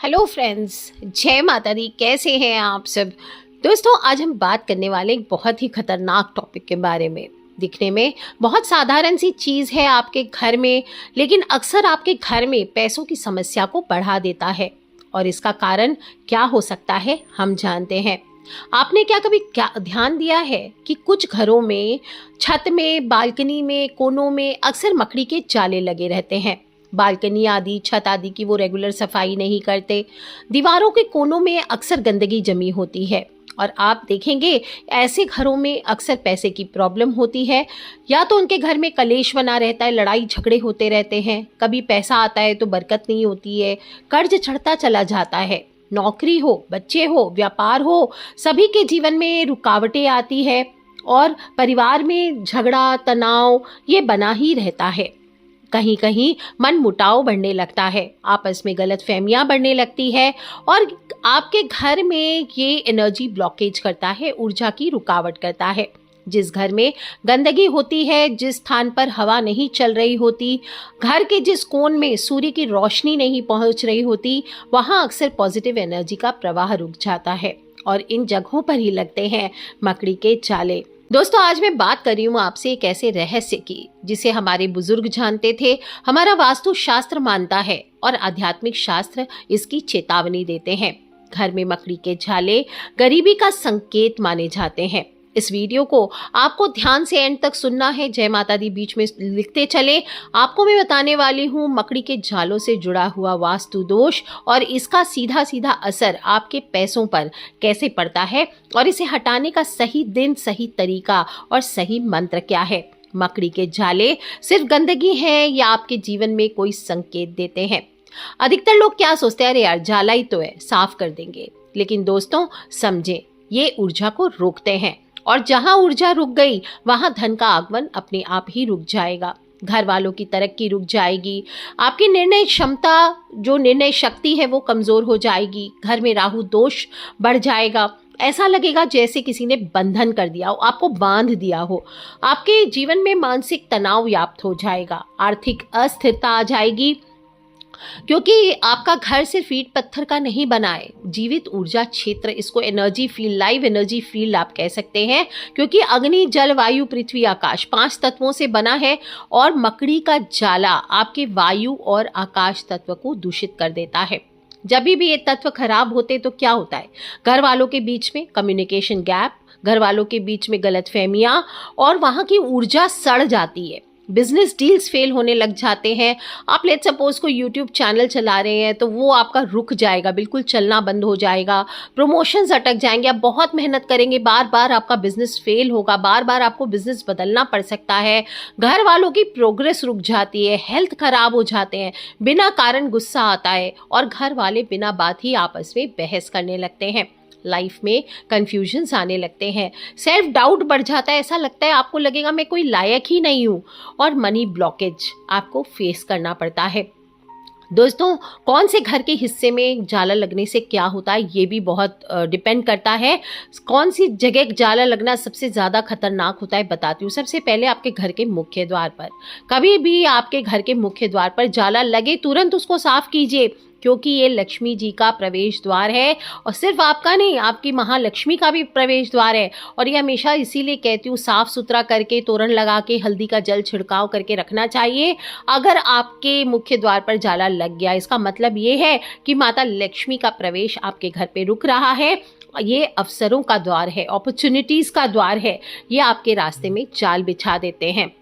Hello friends, जय माता दी। कैसे हैं आप सब? दोस्तों, आज हम बात करने वाले एक बहुत ही खतरनाक टॉपिक के बारे में। दिखने में बहुत साधारण सी चीज़ है आपके घर में, लेकिन अक्सर आपके घर में पैसों की समस्या को बढ़ा देता है। और इसका कारण क्या हो सकता है, हम जानते हैं। आपने क्या ध्यान दिया है कि कुछ घरों में छत में, बालकनी में, कोनों में अक्सर मकड़ी के जाले लगे रहते हैं। बालकनी आदि, छत आदि की वो रेगुलर सफाई नहीं करते। दीवारों के कोनों में अक्सर गंदगी जमी होती है। और आप देखेंगे ऐसे घरों में अक्सर पैसे की प्रॉब्लम होती है। या तो उनके घर में कलेश बना रहता है, लड़ाई झगड़े होते रहते हैं। कभी पैसा आता है तो बरकत नहीं होती है, कर्ज चढ़ता चला जाता है। नौकरी हो, बच्चे हो, व्यापार हो, सभी के जीवन में रुकावटें आती है। और परिवार में झगड़ा, तनाव ये बना ही रहता है। कहीं कहीं मन मुटाव बढ़ने लगता है, आपस में गलतफहमियां बढ़ने लगती है। और आपके घर में ये एनर्जी ब्लॉकेज करता है, ऊर्जा की रुकावट करता है। जिस घर में गंदगी होती है, जिस स्थान पर हवा नहीं चल रही होती, घर के जिस कोण में सूर्य की रोशनी नहीं पहुंच रही होती, वहां अक्सर पॉजिटिव एनर्जी का प्रवाह रुक जाता है। और इन जगहों पर ही लगते हैं मकड़ी के जाले। दोस्तों, आज मैं बात कर रही हूँ आपसे एक ऐसे रहस्य की जिसे हमारे बुजुर्ग जानते थे, हमारा वास्तु शास्त्र मानता है और आध्यात्मिक शास्त्र इसकी चेतावनी देते हैं। घर में मकड़ी के जाले गरीबी का संकेत माने जाते हैं। इस वीडियो को आपको ध्यान से एंड तक सुनना है। जय माता दी बीच में लिखते चले। आपको मैं बताने वाली हूँ मकड़ी के जालों से जुड़ा हुआ वास्तु दोष और इसका सीधा सीधा असर आपके पैसों पर कैसे पड़ता है, और इसे हटाने का सही दिन, सही तरीका और सही मंत्र क्या है। मकड़ी के जाले सिर्फ गंदगी है या आपके जीवन में कोई संकेत देते हैं? अधिकतर लोग क्या सोचते हैं, अरे यार जाला ही तो है, साफ कर देंगे। लेकिन दोस्तों समझें, ये ऊर्जा को रोकते हैं। और जहां ऊर्जा रुक गई वहां धन का आगमन अपने आप ही रुक जाएगा। घर वालों की तरक्की रुक जाएगी। आपकी निर्णय क्षमता, जो निर्णय शक्ति है, वो कमजोर हो जाएगी। घर में राहु दोष बढ़ जाएगा। ऐसा लगेगा जैसे किसी ने बंधन कर दिया हो, आपको बांध दिया हो। आपके जीवन में मानसिक तनाव व्याप्त हो जाएगा। आर्थिक अस्थिरता आ जाएगी, क्योंकि आपका घर सिर्फ ईंट पत्थर का नहीं बना है। जीवित ऊर्जा क्षेत्र, इसको energy field, live energy field आप कह सकते हैं। क्योंकि अग्नि, जल, वायु, पृथ्वी, आकाश 5 तत्वों से बना है। और मकड़ी का जाला आपके वायु और आकाश तत्व को दूषित कर देता है। जब भी ये तत्व खराब होते तो क्या होता है, घर वालों के बीच में कम्युनिकेशन गैप, घर वालों के बीच में गलतफहमियां, और वहां की ऊर्जा सड़ जाती है। बिजनेस डील्स फेल होने लग जाते हैं। आप लेट सपोज कोई यूट्यूब चैनल चला रहे हैं तो वो आपका रुक जाएगा, बिल्कुल चलना बंद हो जाएगा। प्रमोशंस अटक जाएंगे। आप बहुत मेहनत करेंगे, बार बार आपका बिजनेस फेल होगा, बार बार आपको बिजनेस बदलना पड़ सकता है। घर वालों की प्रोग्रेस रुक जाती है, हेल्थ खराब हो जाते हैं, बिना कारण गुस्सा आता है, और घर वाले बिना बात ही आपस में बहस करने लगते हैं। लाइफ में कंफ्यूजन्स आने लगते हैं, सेल्फ डाउट बढ़ जाता है। ऐसा लगता है, आपको लगेगा मैं कोई लायक ही नहीं हूँ। और मनी ब्लॉकेज आपको फेस करना पड़ता है। दोस्तों, कौन से घर के हिस्से में जाला लगने से क्या होता है, ये भी बहुत डिपेंड करता है। कौन सी जगह जाला लगना सबसे ज़्यादा खतरनाक होता है, बताती हूँ। सबसे पहले आपके घर के मुख्य द्वार पर। कभी भी आपके घर के मुख्य द्वार पर जाला लगे, तुरंत उसको साफ कीजिए, क्योंकि ये लक्ष्मी जी का प्रवेश द्वार है। और सिर्फ आपका नहीं, आपकी महालक्ष्मी का भी प्रवेश द्वार है। और ये हमेशा इसीलिए कहती हूँ, साफ सुथरा करके, तोरण लगा के, हल्दी का जल छिड़काव करके रखना चाहिए। अगर आपके मुख्य द्वार पर जाला लग गया, इसका मतलब ये है कि माता लक्ष्मी का प्रवेश आपके घर पे रुक रहा है। ये अवसरों का द्वार है, अपॉर्चुनिटीज का द्वार है। ये आपके रास्ते में जाल बिछा देते हैं।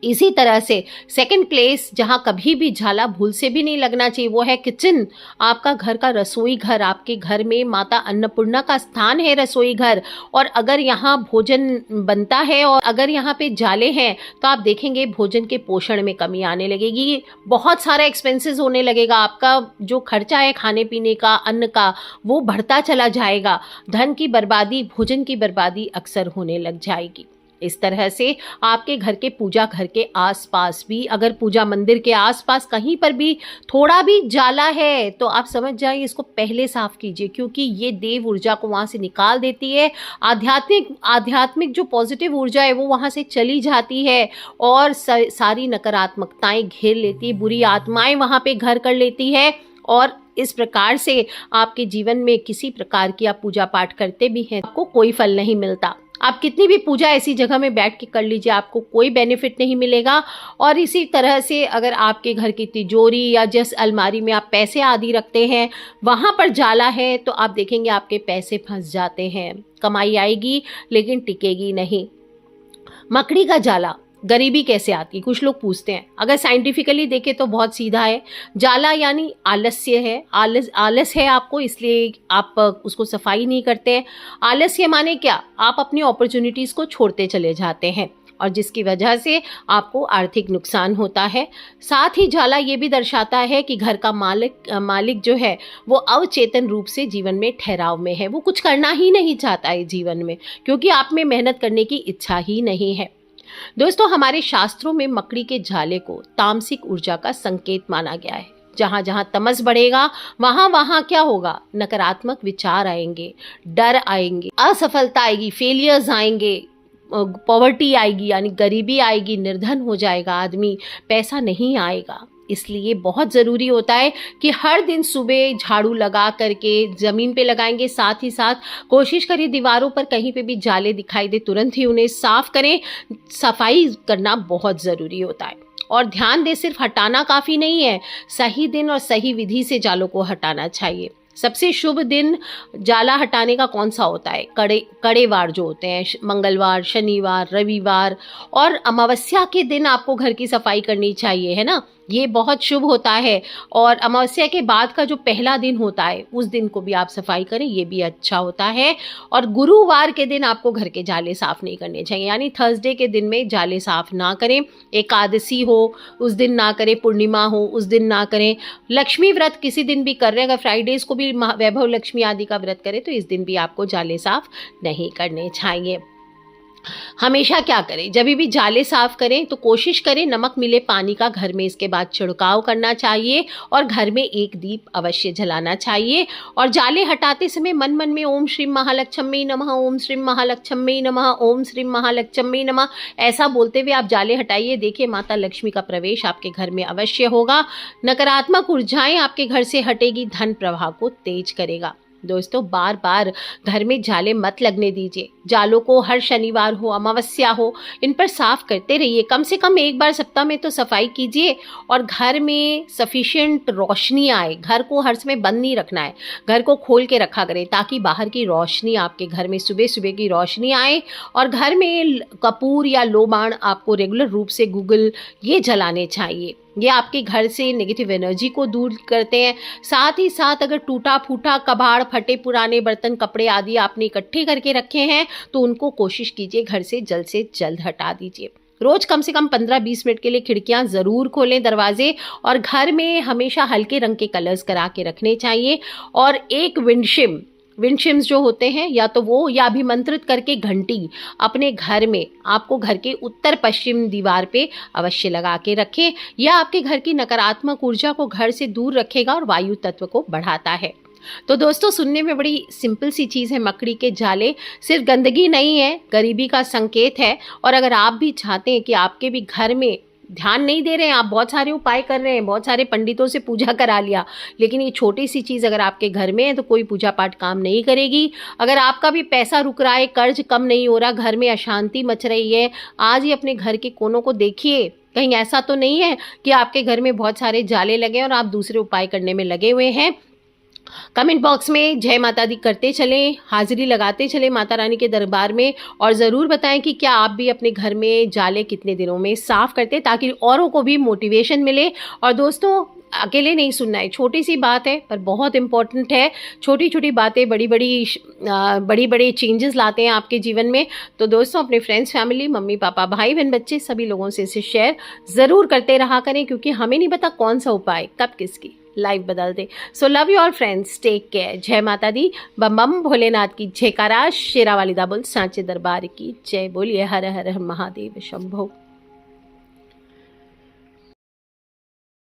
इसी तरह से सेकंड प्लेस जहां कभी भी जाला भूल से भी नहीं लगना चाहिए, वो है किचन। आपका घर का रसोई घर, आपके घर में माता अन्नपूर्णा का स्थान है रसोई घर। और अगर यहाँ भोजन बनता है और अगर यहाँ पे जाले हैं, तो आप देखेंगे भोजन के पोषण में कमी आने लगेगी। बहुत सारा एक्सपेंसेस होने लगेगा। आपका जो खर्चा है खाने पीने का, अन्न का, वो बढ़ता चला जाएगा। धन की बर्बादी, भोजन की बर्बादी अक्सर होने लग जाएगी। इस तरह से आपके घर के पूजा घर के आसपास भी, अगर पूजा मंदिर के आसपास कहीं पर भी थोड़ा भी जाला है, तो आप समझ जाइए इसको पहले साफ कीजिए, क्योंकि ये देव ऊर्जा को वहाँ से निकाल देती है। आध्यात्मिक जो पॉजिटिव ऊर्जा है वो वहाँ से चली जाती है और सारी नकारात्मकताएं घेर लेती है, बुरी आत्माएं वहाँ पे घर कर लेती है। और इस प्रकार से आपके जीवन में किसी प्रकार की आप पूजा पाठ करते भी हैं, आपको कोई फल नहीं मिलता। आप कितनी भी पूजा ऐसी जगह में बैठ के कर लीजिए, आपको कोई बेनिफिट नहीं मिलेगा। और इसी तरह से अगर आपके घर की तिजोरी या जिस अलमारी में आप पैसे आदि रखते हैं वहाँ पर जाला है, तो आप देखेंगे आपके पैसे फंस जाते हैं, कमाई आएगी लेकिन टिकेगी नहीं। मकड़ी का जाला, गरीबी कैसे आती है, कुछ लोग पूछते हैं। अगर साइंटिफिकली देखें तो बहुत सीधा है। जाला यानी आलस्य है, आलस है आपको, इसलिए आप उसको सफाई नहीं करते हैं। आलस्य माने क्या, आप अपनी अपॉर्चुनिटीज़ को छोड़ते चले जाते हैं और जिसकी वजह से आपको आर्थिक नुकसान होता है। साथ ही जाला ये भी दर्शाता है कि घर का मालिक जो है वो अवचेतन रूप से जीवन में ठहराव में है, वो कुछ करना ही नहीं चाहता है जीवन में, क्योंकि आप में मेहनत करने की इच्छा ही नहीं है। दोस्तों, हमारे शास्त्रों में मकड़ी के झाले को तामसिक ऊर्जा का संकेत माना गया है। जहाँ जहाँ तमस बढ़ेगा वहाँ वहाँ क्या होगा, नकारात्मक विचार आएंगे, डर आएंगे, असफलता आएगी, फेलियर्स आएंगे, पॉवर्टी आएगी यानी गरीबी आएगी, निर्धन हो जाएगा आदमी, पैसा नहीं आएगा। इसलिए बहुत ज़रूरी होता है कि हर दिन सुबह झाड़ू लगा करके ज़मीन पे लगाएंगे, साथ ही साथ कोशिश करिए दीवारों पर कहीं पे भी जाले दिखाई दे तुरंत ही उन्हें साफ करें। सफाई करना बहुत ज़रूरी होता है। और ध्यान दें, सिर्फ हटाना काफ़ी नहीं है, सही दिन और सही विधि से जालों को हटाना चाहिए। सबसे शुभ दिन जाला हटाने का कौन सा होता है, कड़े वार जो होते हैं, मंगलवार, शनिवार, रविवार और अमावस्या के दिन आपको घर की सफाई करनी चाहिए, है ना। ये बहुत शुभ होता है। और अमावस्या के बाद का जो पहला दिन होता है उस दिन को भी आप सफाई करें, ये भी अच्छा होता है। और गुरुवार के दिन आपको घर के जाले साफ नहीं करने चाहिए, यानी थर्सडे के दिन में जाले साफ ना करें। एकादशी हो उस दिन ना करें, पूर्णिमा हो उस दिन ना करें। लक्ष्मी व्रत किसी दिन भी कर रहे हैं, अगर फ्राइडेज को भी वैभव लक्ष्मी आदि का व्रत करें तो इस दिन भी आपको जाले साफ नहीं करने चाहिए। हमेशा क्या करें, जब भी जाले साफ करें तो कोशिश करें नमक मिले पानी का घर में इसके बाद छिड़काव करना चाहिए और घर में एक दीप अवश्य जलाना चाहिए। और जाले हटाते समय मन मन में ओम श्री महालक्ष्मी नमः, ओम श्री महालक्ष्मी नमः, ओम श्री महालक्ष्मी नमः ऐसा बोलते हुए आप जाले हटाइए। देखिए माता लक्ष्मी का प्रवेश आपके घर में अवश्य होगा, नकारात्मक ऊर्जाएं आपके घर से हटेगी, धन प्रवाह को तेज करेगा। दोस्तों, बार बार घर में जाले मत लगने दीजिए। जालों को हर शनिवार हो, अमावस्या हो, इन पर साफ करते रहिए। कम से कम एक बार सप्ताह में तो सफाई कीजिए। और घर में सफिशिएंट रोशनी आए, घर को हर समय बंद नहीं रखना है, घर को खोल के रखा करें ताकि बाहर की रोशनी आपके घर में सुबह सुबह की रोशनी आए। और घर में कपूर या लोबान आपको रेगुलर रूप से गूगल ये जलाने चाहिए, ये आपके घर से नेगेटिव एनर्जी को दूर करते हैं। साथ ही साथ अगर टूटा फूटा कबाड़, फटे पुराने बर्तन, कपड़े आदि आपने इकट्ठे करके रखे हैं तो उनको कोशिश कीजिए घर से जल्द हटा दीजिए। रोज कम से कम 15-20 मिनट के लिए खिड़कियां जरूर खोलें, दरवाजे। और घर में हमेशा हल्के रंग के कलर्स करा के रखने चाहिए। और एक विंडशिम्स जो होते हैं या तो वो, या अभिमंत्रित करके घंटी अपने घर में आपको घर के उत्तर पश्चिम दीवार पे अवश्य लगा के रखें। यह आपके घर की नकारात्मक ऊर्जा को घर से दूर रखेगा और वायु तत्व को बढ़ाता है। तो दोस्तों, सुनने में बड़ी सिंपल सी चीज़ है मकड़ी के जाले, सिर्फ गंदगी नहीं है, गरीबी का संकेत है। और अगर आप भी चाहते हैं कि आपके भी घर में ध्यान नहीं दे रहे हैं, आप बहुत सारे उपाय कर रहे हैं, बहुत सारे पंडितों से पूजा करा लिया, लेकिन ये छोटी सी चीज़ अगर आपके घर में है तो कोई पूजा पाठ काम नहीं करेगी। अगर आपका भी पैसा रुक रहा है, कर्ज कम नहीं हो रहा, घर में अशांति मच रही है, आज ही अपने घर के कोनों को देखिए, कहीं ऐसा तो नहीं है कि आपके घर में बहुत सारे जाले लगे और आप दूसरे उपाय करने में लगे हुए हैं। कमेंट बॉक्स में जय माता दी करते चलें, हाजिरी लगाते चलें माता रानी के दरबार में। और ज़रूर बताएं कि क्या आप भी अपने घर में जाले कितने दिनों में साफ़ करते हैं, ताकि औरों को भी मोटिवेशन मिले। और दोस्तों, अकेले नहीं सुनना है, छोटी सी बात है पर बहुत इंपॉर्टेंट है। छोटी छोटी बातें बड़ी बड़ी चेंजेस लाते हैं आपके जीवन में। तो दोस्तों, अपने फ्रेंड्स, फैमिली, मम्मी पापा, भाई बहन, बच्चे सभी लोगों से इसे शेयर ज़रूर करते रहा करें, क्योंकि हमें नहीं पता कौन सा उपाय कब किसकी लाइफ बदल दे। So love you all friends, take care. जय माता दी, बम बम भोलेनाथ की जयकारा, शेरा वाली दाबुल सांचे दरबार की जय। बोलिए हर हर महादेव शंभो।